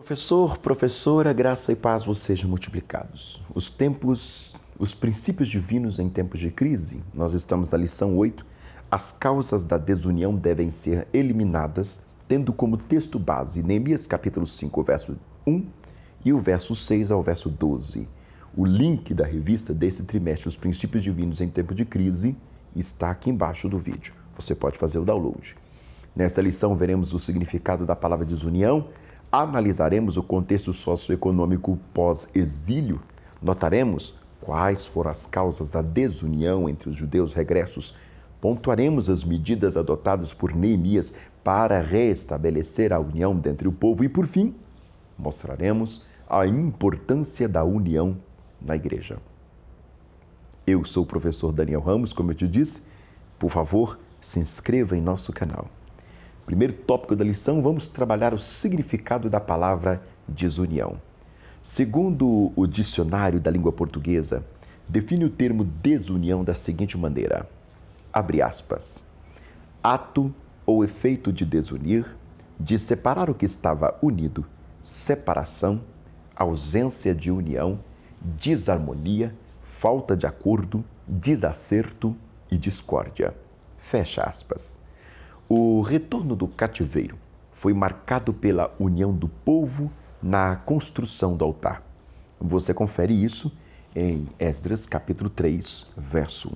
Professor, professora, graça e paz vos sejam multiplicados. Os princípios divinos em tempos de crise. Nós estamos na lição 8. As causas da desunião devem ser eliminadas, tendo como texto base Neemias capítulo 5, verso 1 e o verso 6 ao verso 12. O link da revista desse trimestre, Os Princípios Divinos em Tempo de Crise, está aqui embaixo do vídeo. Você pode fazer o download. Nesta lição veremos o significado da palavra desunião, analisaremos o contexto socioeconômico pós-exílio, notaremos quais foram as causas da desunião entre os judeus regressos, pontuaremos as medidas adotadas por Neemias para restabelecer a união dentre o povo e, por fim, mostraremos a importância da união na igreja. Eu sou o professor Daniel Ramos, como eu te disse. Por favor, se inscreva em nosso canal. Primeiro tópico da lição, vamos trabalhar o significado da palavra desunião. Segundo o dicionário da língua portuguesa, define o termo desunião da seguinte maneira, abre aspas, ato ou efeito de desunir, de separar o que estava unido, separação, ausência de união, desarmonia, falta de acordo, desacerto e discórdia. Fecha aspas. O retorno do cativeiro foi marcado pela união do povo na construção do altar. Você confere isso em Esdras capítulo 3, verso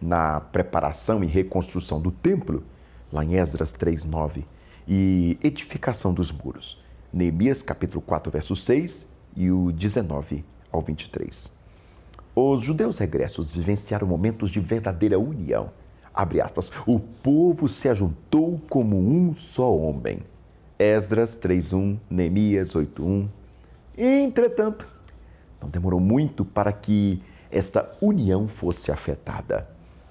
1. Na preparação e reconstrução do templo, lá em Esdras 3, 9, e edificação dos muros, Neemias capítulo 4, verso 6 e o 19 ao 23. Os judeus regressos vivenciaram momentos de verdadeira união. Abre aspas, o povo se ajuntou como um só homem. Esdras 3.1, Neemias 8.1. Entretanto, não demorou muito para que esta união fosse afetada.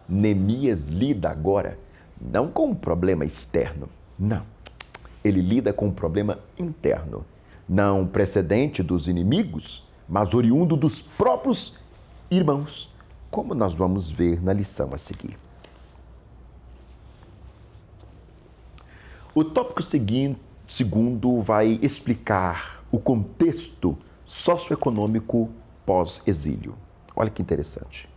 Neemias lida agora não com um problema externo, não. Ele lida com um problema interno, não precedente dos inimigos, mas oriundo dos próprios irmãos, como nós vamos ver na lição a seguir. O tópico segundo vai explicar o contexto socioeconômico pós-exílio. Olha que interessante.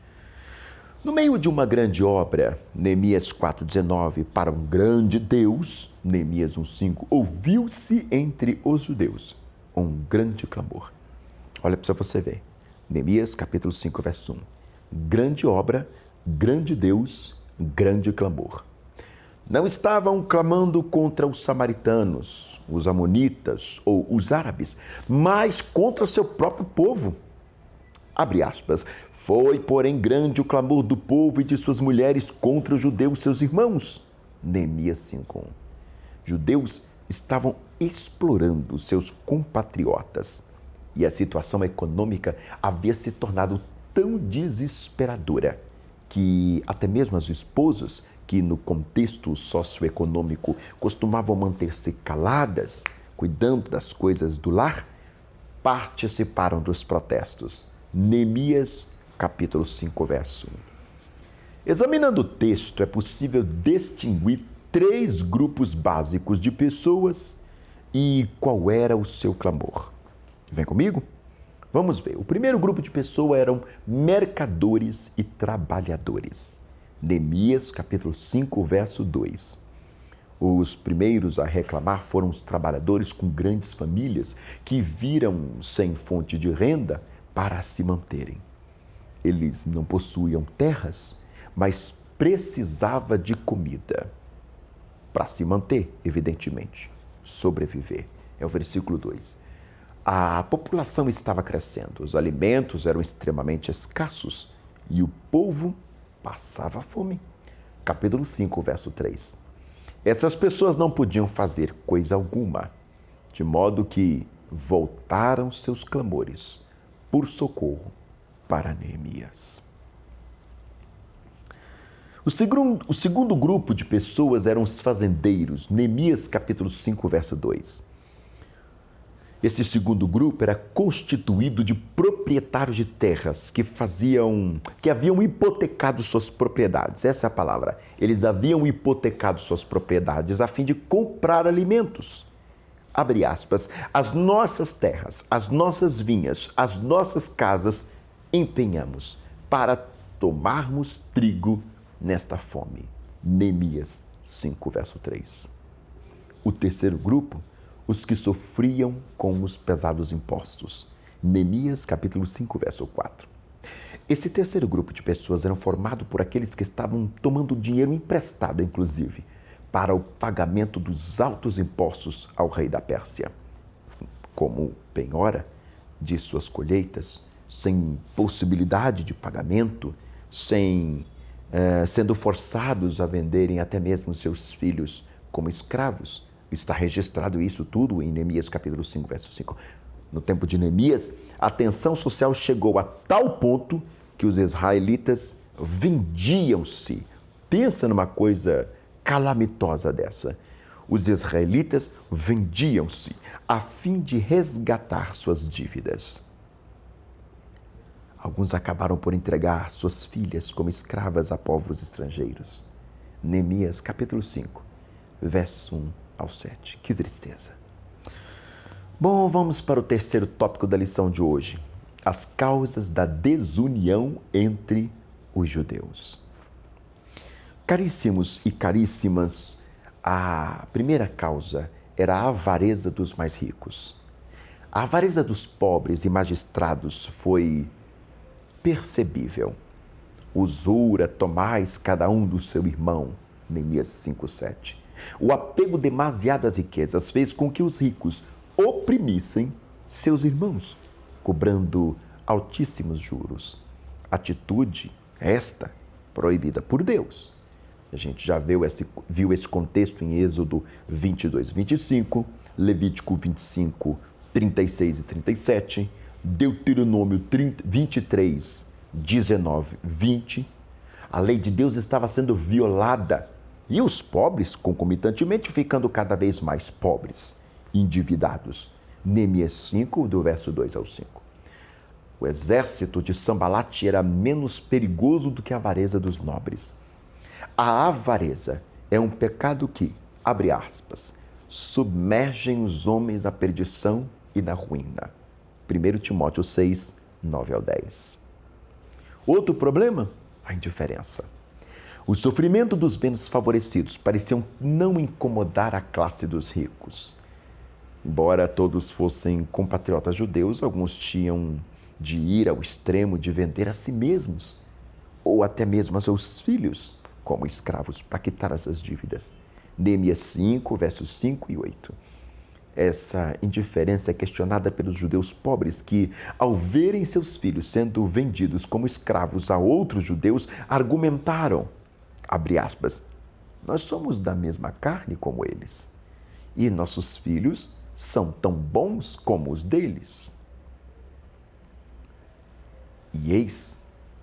No meio de uma grande obra, Neemias 4,19, para um grande Deus, Neemias 1,5, ouviu-se entre os judeus um grande clamor. Olha para você ver. Neemias capítulo 5, verso 1. Grande obra, grande Deus, grande clamor. Não estavam clamando contra os samaritanos, os amonitas ou os árabes, mas contra seu próprio povo. Abre aspas. Foi, porém, grande o clamor do povo e de suas mulheres contra os judeus, seus irmãos. Neemias 5:1. Judeus estavam explorando seus compatriotas e a situação econômica havia se tornado tão desesperadora que até mesmo as esposas, que no contexto socioeconômico costumavam manter-se caladas, cuidando das coisas do lar, participaram dos protestos. Neemias, capítulo 5, verso 1. Examinando o texto, é possível distinguir 3 grupos básicos de pessoas e qual era o seu clamor. Vem comigo? Vamos ver. O primeiro grupo de pessoas eram mercadores e trabalhadores. Neemias, capítulo 5, verso 2. Os primeiros a reclamar foram os trabalhadores com grandes famílias que viram sem fonte de renda para se manterem. Eles não possuíam terras, mas precisavam de comida para se manter, evidentemente, sobreviver. É o versículo 2. A população estava crescendo, os alimentos eram extremamente escassos e o povo passava fome. Capítulo 5, verso 3. Essas pessoas não podiam fazer coisa alguma, de modo que voltaram seus clamores por socorro para Neemias. O segundo grupo de pessoas eram os fazendeiros. Neemias, capítulo 5, verso 2. Esse segundo grupo era constituído de proprietários de terras que haviam hipotecado suas propriedades. Essa é a palavra. Eles haviam hipotecado suas propriedades a fim de comprar alimentos. abre aspas, as nossas terras, as nossas vinhas, as nossas casas empenhamos para tomarmos trigo nesta fome. Neemias 5, verso 3. O terceiro grupo, os que sofriam com os pesados impostos. Neemias capítulo 5, verso 4. Esse terceiro grupo de pessoas era formado por aqueles que estavam tomando dinheiro emprestado, inclusive, para o pagamento dos altos impostos ao rei da Pérsia, como penhora de suas colheitas, sem possibilidade de pagamento, sendo forçados a venderem até mesmo seus filhos como escravos. Está registrado isso tudo em Neemias capítulo 5, verso 5. No tempo de Neemias, a tensão social chegou a tal ponto que os israelitas vendiam-se. Pensa numa coisa calamitosa dessa. Os israelitas vendiam-se a fim de resgatar suas dívidas. Alguns acabaram por entregar suas filhas como escravas a povos estrangeiros. Neemias capítulo 5, verso 1 ao 7. Que tristeza. Bom, vamos para o terceiro tópico da lição de hoje. As causas da desunião entre os judeus. Caríssimos e caríssimas, a primeira causa era a avareza dos mais ricos. A avareza dos pobres e magistrados foi percebível. Usura tomais cada um do seu irmão. Neemias 5:7. O apego demasiado às riquezas fez com que os ricos oprimissem seus irmãos, cobrando altíssimos juros. Atitude esta proibida por Deus. A gente já viu esse contexto em Êxodo 22, 25, Levítico 25, 36 e 37, Deuteronômio 23, 19, 20. A lei de Deus estava sendo violada e os pobres, concomitantemente, ficando cada vez mais pobres, endividados. Neemias 5, do verso 2 ao 5. O exército de Sambalate era menos perigoso do que a avareza dos nobres. A avareza é um pecado que, abre aspas, submergem os homens à perdição e na ruína. 1 Timóteo 6, 9 ao 10. Outro problema? A indiferença. O sofrimento dos bens favorecidos pareciam não incomodar a classe dos ricos. Embora todos fossem compatriotas judeus, alguns tinham de ir ao extremo de vender a si mesmos ou até mesmo a seus filhos como escravos para quitar essas dívidas. Neemias 5, versos 5 e 8. Essa indiferença é questionada pelos judeus pobres que, ao verem seus filhos sendo vendidos como escravos a outros judeus, argumentaram, abre aspas, nós somos da mesma carne como eles, e nossos filhos são tão bons como os deles. E eis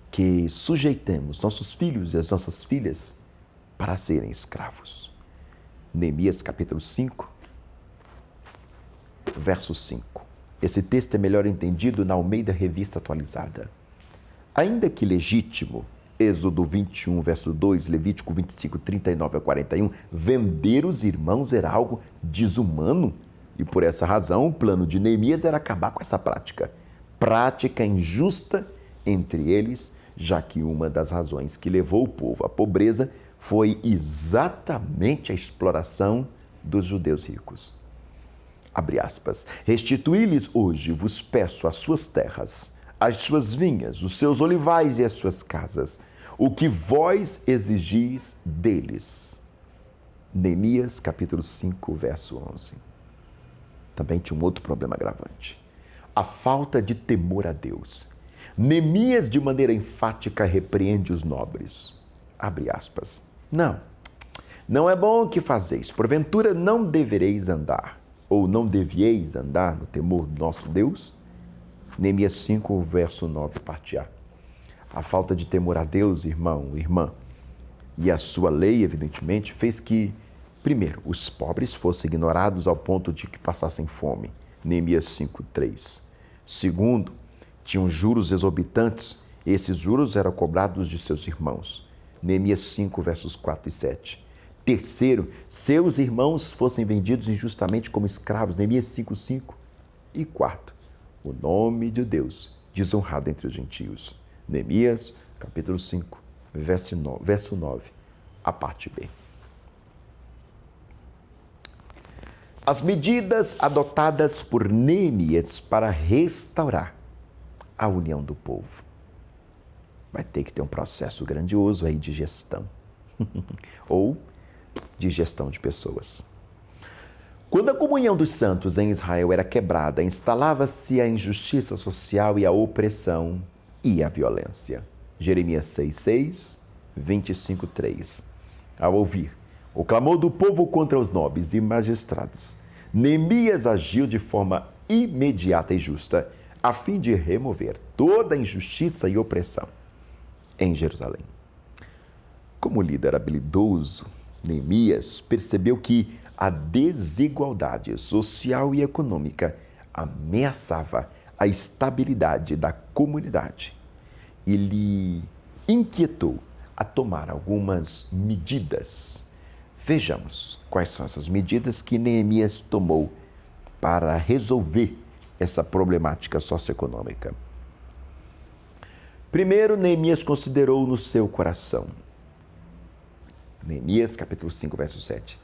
que sujeitemos nossos filhos e as nossas filhas para serem escravos. Neemias capítulo 5, verso 5. Esse texto é melhor entendido na Almeida Revista Atualizada. Ainda que legítimo, Êxodo 21, verso 2, Levítico 25, 39 a 41, vender os irmãos era algo desumano e por essa razão o plano de Neemias era acabar com essa prática injusta entre eles, já que uma das razões que levou o povo à pobreza foi exatamente a exploração dos judeus ricos. Abre aspas, restituí-lhes hoje, vos peço, as suas terras, as suas vinhas, os seus olivais e as suas casas, o que vós exigis deles. Neemias capítulo 5, verso 11. Também tinha um outro problema agravante, a falta de temor a Deus. Neemias, de maneira enfática, repreende os nobres. Abre aspas. Não é bom o que fazeis. Porventura não devereis andar, ou não devieis andar no temor do nosso Deus? Neemias 5, verso 9, parte A. A falta de temor a Deus, irmão, irmã, e a sua lei, evidentemente, fez que, primeiro, os pobres fossem ignorados ao ponto de que passassem fome. Neemias 5, 3. Segundo, tinham juros exorbitantes, e esses juros eram cobrados de seus irmãos. Neemias 5, versos 4 e 7. Terceiro, seus irmãos fossem vendidos injustamente como escravos. Neemias 5:5. E quarto, o nome de Deus desonrado entre os gentios. Neemias, capítulo 5, verso 9, a parte B. As medidas adotadas por Neemias para restaurar a união do povo. Vai ter que ter um processo grandioso aí de gestão. Ou de gestão de pessoas. Quando a comunhão dos santos em Israel era quebrada, instalava-se a injustiça social e a opressão e a violência. Jeremias 6:6, 25:3. Ao ouvir o clamor do povo contra os nobres e magistrados, Neemias agiu de forma imediata e justa, a fim de remover toda a injustiça e opressão em Jerusalém. Como líder habilidoso, Neemias percebeu que a desigualdade social e econômica ameaçava a estabilidade da comunidade e lhe inquietou a tomar algumas medidas. Vejamos quais são essas medidas que Neemias tomou para resolver essa problemática socioeconômica. Primeiro, Neemias considerou no seu coração. Neemias, capítulo 5, verso 7.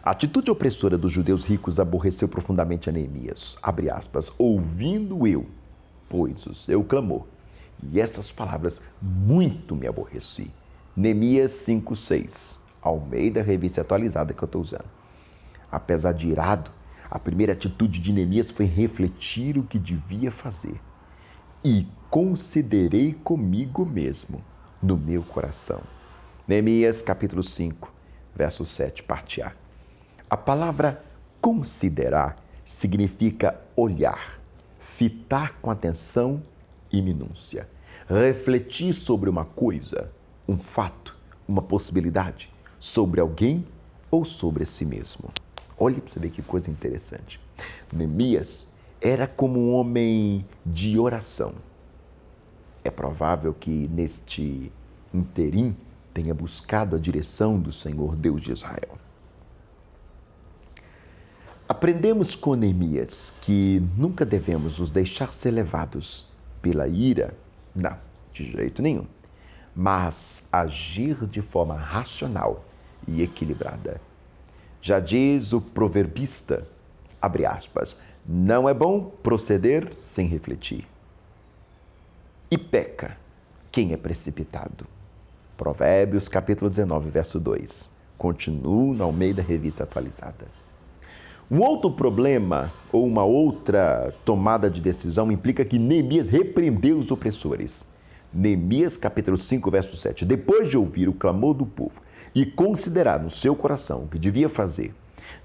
A atitude opressora dos judeus ricos aborreceu profundamente a Neemias. Abre aspas, ouvindo eu, pois o seu clamor, e essas palavras muito me aborreci. Neemias 5:6, Almeida, revista atualizada que eu estou usando. Apesar de irado, a primeira atitude de Neemias foi refletir o que devia fazer. E considerei comigo mesmo no meu coração. Neemias, capítulo 5, verso 7, parte A. A palavra considerar significa olhar, fitar com atenção e minúcia, refletir sobre uma coisa, um fato, uma possibilidade, sobre alguém ou sobre si mesmo. Olhe para você ver que coisa interessante. Neemias era como um homem de oração. É provável que neste interim tenha buscado a direção do Senhor Deus de Israel. Aprendemos com Neemias que nunca devemos nos deixar ser levados pela ira, não, de jeito nenhum, mas agir de forma racional e equilibrada. Já diz o proverbista, abre aspas, não é bom proceder sem refletir. E peca quem é precipitado. Provérbios, capítulo 19, verso 2. Continuo na Almeida, revista atualizada. Um outro problema ou uma outra tomada de decisão implica que Neemias repreendeu os opressores. Neemias, capítulo 5, verso 7. Depois de ouvir o clamor do povo e considerar no seu coração o que devia fazer,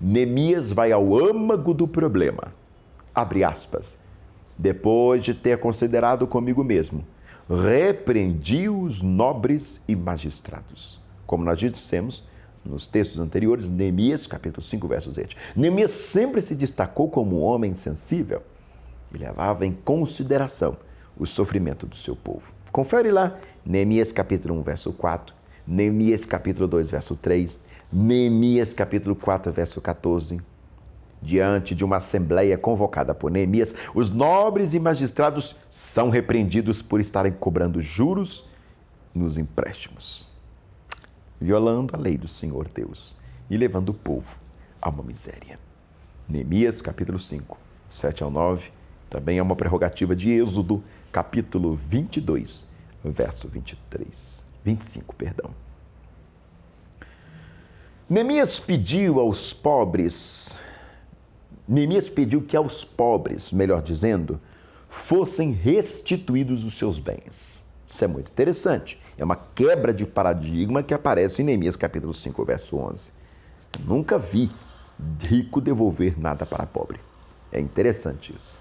Neemias vai ao âmago do problema. Abre aspas. Depois de ter considerado comigo mesmo, repreendi os nobres e magistrados. Como nós dissemos nos textos anteriores, Neemias, capítulo 5, verso 7. Neemias sempre se destacou como um homem sensível e levava em consideração o sofrimento do seu povo. Confere lá, Neemias, capítulo 1, verso 4, Neemias, capítulo 2, verso 3, Neemias, capítulo 4, verso 14. Diante de uma assembleia convocada por Neemias, os nobres e magistrados são repreendidos por estarem cobrando juros nos empréstimos, violando a lei do Senhor Deus e levando o povo a uma miséria. Neemias, capítulo 5, 7 ao 9, também é uma prerrogativa de Êxodo, capítulo 22, verso 25. Neemias pediu que aos pobres, melhor dizendo, fossem restituídos os seus bens. Isso é muito interessante. É uma quebra de paradigma que aparece em Neemias capítulo 5, verso 11. Eu nunca vi rico devolver nada para pobre. É interessante isso.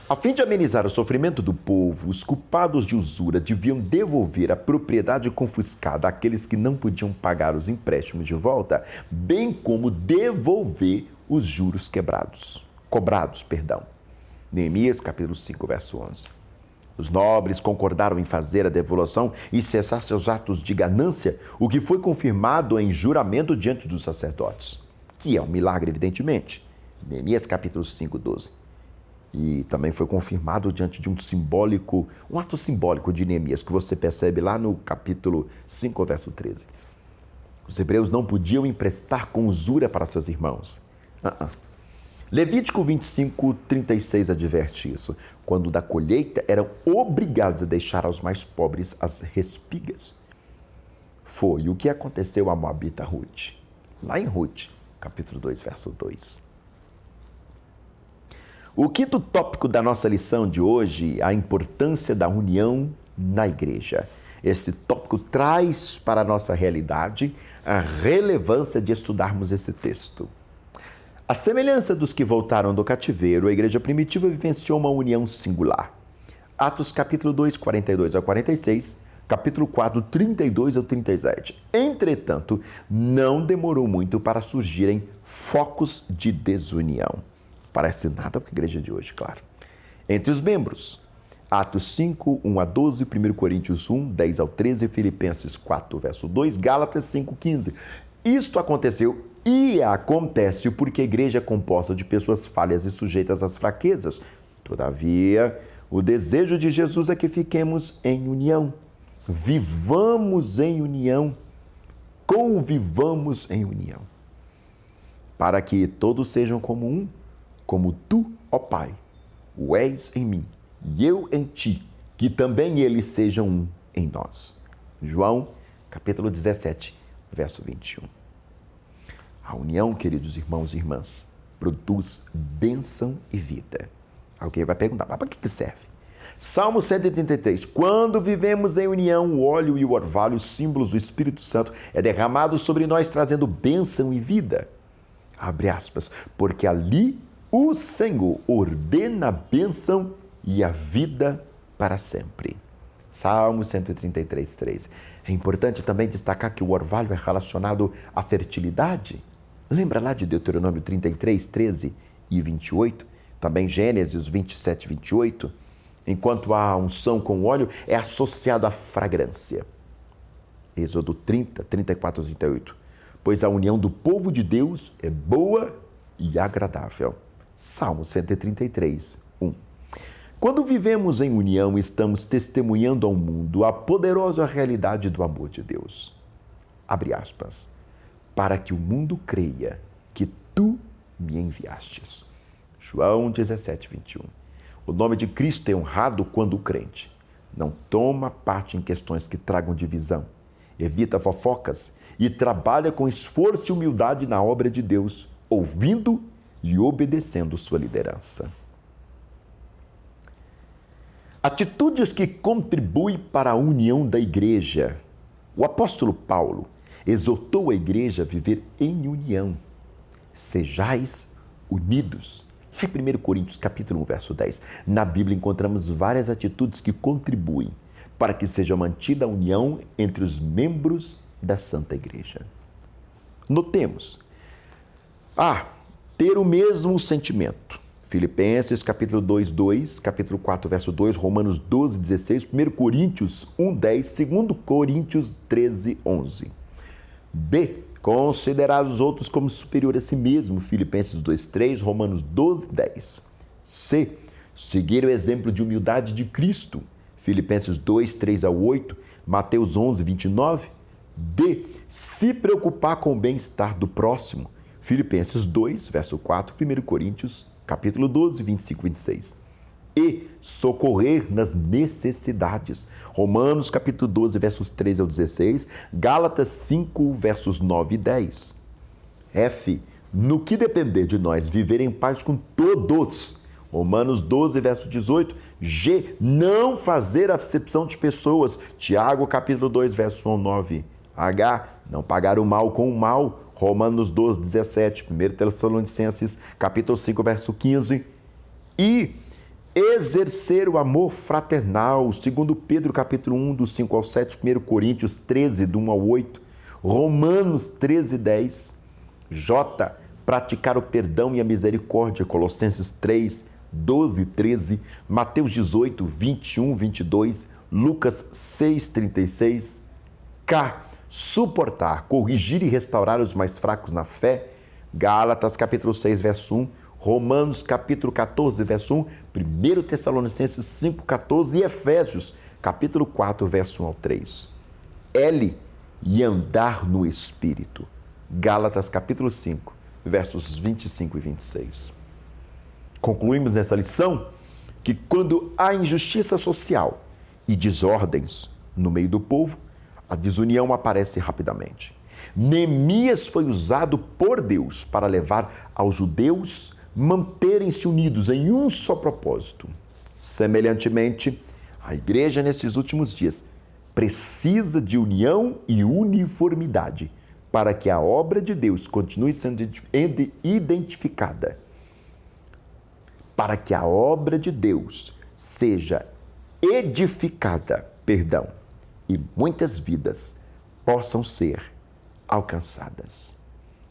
A fim de amenizar o sofrimento do povo, os culpados de usura deviam devolver a propriedade confiscada àqueles que não podiam pagar os empréstimos de volta, bem como devolver os juros cobrados. Neemias capítulo 5, verso 11. Os nobres concordaram em fazer a devolução e cessar seus atos de ganância, o que foi confirmado em juramento diante dos sacerdotes, que é um milagre, evidentemente. Neemias capítulo 5, 12. E também foi confirmado diante de um ato simbólico de Neemias, que você percebe lá no capítulo 5, verso 13. Os hebreus não podiam emprestar com usura para seus irmãos. Levítico 25, 36 adverte isso. Quando da colheita eram obrigados a deixar aos mais pobres as respigas. Foi o que aconteceu a Moabita Ruth. Lá em Ruth, capítulo 2, verso 2. O quinto tópico da nossa lição de hoje, a importância da união na igreja. Esse tópico traz para a nossa realidade a relevância de estudarmos esse texto. A semelhança dos que voltaram do cativeiro, a igreja primitiva vivenciou uma união singular. Atos capítulo 2, 42 a 46, capítulo 4, 32 a 37. Entretanto, não demorou muito para surgirem focos de desunião. Parece nada com a igreja de hoje, claro. Entre os membros, Atos 5, 1 a 12, 1 Coríntios 1, 10 ao 13, Filipenses 4, verso 2, Gálatas 5, 15. Isto aconteceu e acontece porque a igreja é composta de pessoas falhas e sujeitas às fraquezas. Todavia, o desejo de Jesus é que fiquemos em união. Vivamos em união. Convivamos em união. Para que todos sejam como um, como tu, ó Pai, o és em mim e eu em ti, que também eles sejam um em nós. João, capítulo 17, verso 21. A união, queridos irmãos e irmãs, produz bênção e vida. Alguém vai perguntar, mas para que serve? Salmo 133. Quando vivemos em união, o óleo e o orvalho, símbolos do Espírito Santo, é derramado sobre nós, trazendo bênção e vida. Abre aspas. Porque ali o Senhor ordena a bênção e a vida para sempre. Salmo 133, 3. É importante também destacar que o orvalho é relacionado à fertilidade. Lembra lá de Deuteronômio 33, 13 e 28? Também Gênesis 27, 28. Enquanto a unção com óleo é associada à fragrância. Êxodo 30, 34 a 38. Pois a união do povo de Deus é boa e agradável. Salmo 133, 1. Quando vivemos em união, estamos testemunhando ao mundo a poderosa realidade do amor de Deus. Abre aspas. Para que o mundo creia que tu me enviastes. João 17, 21. O nome de Cristo é honrado quando o crente não toma parte em questões que tragam divisão, evita fofocas e trabalha com esforço e humildade na obra de Deus, ouvindo e obedecendo sua liderança. Atitudes que contribuem para a união da igreja. O apóstolo Paulo exortou a igreja a viver em união. Sejais unidos. Lá em 1 Coríntios capítulo 1, verso 10, na Bíblia encontramos várias atitudes que contribuem para que seja mantida a união entre os membros da Santa Igreja. Notemos. Ter o mesmo sentimento. Filipenses capítulo 2, 2, capítulo 4, verso 2, Romanos 12, 16, 1 Coríntios 1, 10, 2 Coríntios 13, 11. B. Considerar os outros como superior a si mesmo. Filipenses 2, 3, Romanos 12, 10. C. Seguir o exemplo de humildade de Cristo. Filipenses 2, 3 a 8, Mateus 11, 29. D. Se preocupar com o bem-estar do próximo. Filipenses 2, verso 4, 1 Coríntios, capítulo 12, 25 e 26. E socorrer nas necessidades. Romanos, capítulo 12, versos 13 ao 16. Gálatas 5, versos 9 e 10. F. No que depender de nós, viver em paz com todos. Romanos 12, verso 18. G. Não fazer acepção de pessoas. Tiago, capítulo 2, verso 9. H. Não pagar o mal com o mal. Romanos 12, 17, 1 Tessalonicenses, capítulo 5, verso 15. E exercer o amor fraternal, 2 Pedro, capítulo 1, do 5 ao 7, 1 Coríntios 13, do 1 ao 8, Romanos 13, 10. J. Praticar o perdão e a misericórdia, Colossenses 3, 12, 13, Mateus 18, 21, 22, Lucas 6, 36. K, suportar, corrigir e restaurar os mais fracos na fé. Gálatas capítulo 6, verso 1, Romanos capítulo 14, verso 1, 1 Tessalonicenses 5, 14 e Efésios capítulo 4, verso 1 ao 3. L, e andar no Espírito. Gálatas capítulo 5, versos 25 e 26. Concluímos nessa lição que quando há injustiça social e desordens no meio do povo, a desunião aparece rapidamente. Neemias foi usado por Deus para levar aos judeus manterem-se unidos em um só propósito. Semelhantemente, a igreja nesses últimos dias precisa de união e uniformidade para que a obra de Deus continue sendo identificada, para que a obra de Deus seja edificada, e muitas vidas possam ser alcançadas.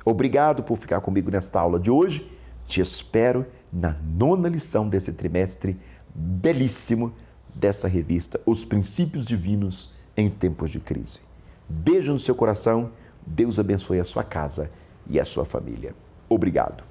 Obrigado por ficar comigo nesta aula de hoje. Te espero na 9ª lição desse trimestre belíssimo dessa revista, Os Princípios Divinos em Tempos de Crise. Beijo no seu coração, Deus abençoe a sua casa e a sua família. Obrigado.